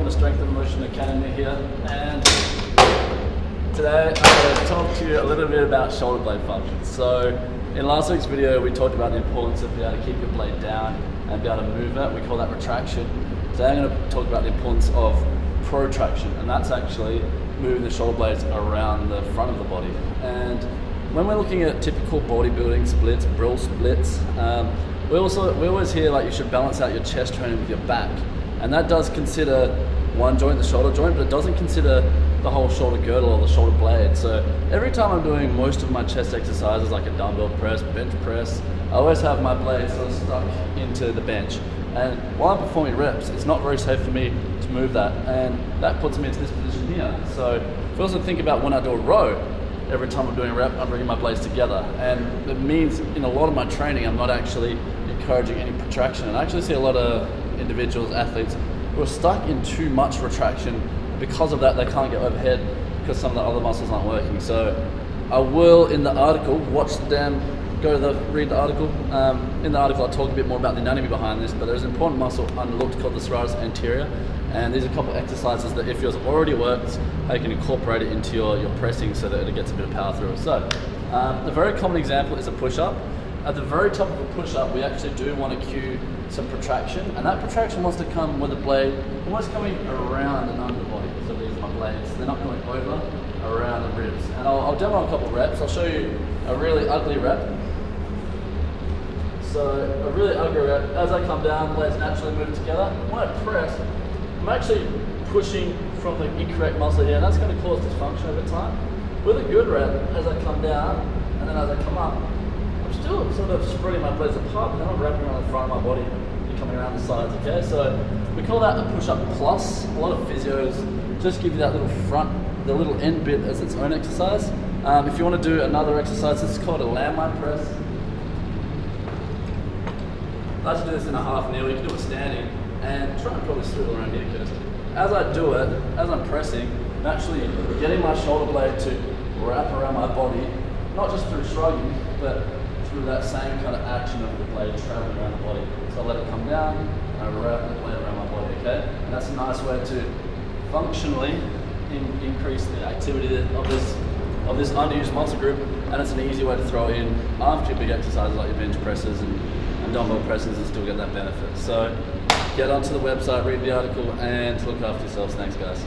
from the Strength and Motion Academy here, and today I'm going to talk to you a little bit about shoulder blade function. So in last week's video we talked about the importance of being able to keep your blade down and be able to move it. We call that retraction. Today I'm going to talk about the importance of protraction, and that's actually moving the shoulder blades around the front of the body. And when we're looking at typical bodybuilding splits, brill splits, we always hear like you should balance out your chest training with your back, and that does consider one joint, the shoulder joint, but it doesn't consider the whole shoulder girdle or the shoulder blade. So every time I'm doing most of my chest exercises, like a dumbbell press, bench press, I always have my blade sort of stuck into the bench. And while I'm performing reps, it's not very safe for me to move that, and that puts me into this position here. So if you also think about when I do a row, every time I'm doing a rep, I'm bringing my blades together, and it means in a lot of my training I'm not actually encouraging any protraction. And I actually see a lot of individuals, athletes, who are stuck in too much retraction. Because of that, they can't get overhead because some of the other muscles aren't working. So I will, in the article, read the article. In the article I talk a bit more about the anatomy behind this, but there's an important muscle underlooked called the serratus anterior, and these are a couple of exercises that if yours already works, how you can incorporate it into your pressing so that it gets a bit of power through it. So a very common example is a push-up. At the very top of a push-up, we actually do want to cue some protraction, and that protraction wants to come with the blade almost coming around and under the body. So these are my blades, they're not going over, around the ribs. And I'll demo a couple of reps. I'll show you a really ugly rep. So a really ugly rep, as I come down, blades naturally move together. When I press, I'm actually pushing from the incorrect muscle here, and that's going to cause dysfunction over time. With a good rep, as I come down, and then as I come up, I'm still sort of spreading my blades apart, but then I'm wrapping around the front of my body and coming around the sides, okay? So we call that the push-up plus. A lot of physios just give you that little front, the little end bit as its own exercise. If you want to do another exercise, this is called a landmine press. I like to do this in a half kneel. You can do it standing, and try and probably swivel around here, because as I do it, as I'm pressing, I'm actually getting my shoulder blade to wrap around my body, not just through shrugging, but through that same kind of action of the blade traveling around the body. So I let it come down, and I wrap the blade around my body, okay? And that's a nice way to functionally increase the activity of this underused muscle group, and it's an easy way to throw in after your big exercises like your bench presses and dumbbell presses and still get that benefit. So get onto the website, read the article, and look after yourselves. Thanks, guys.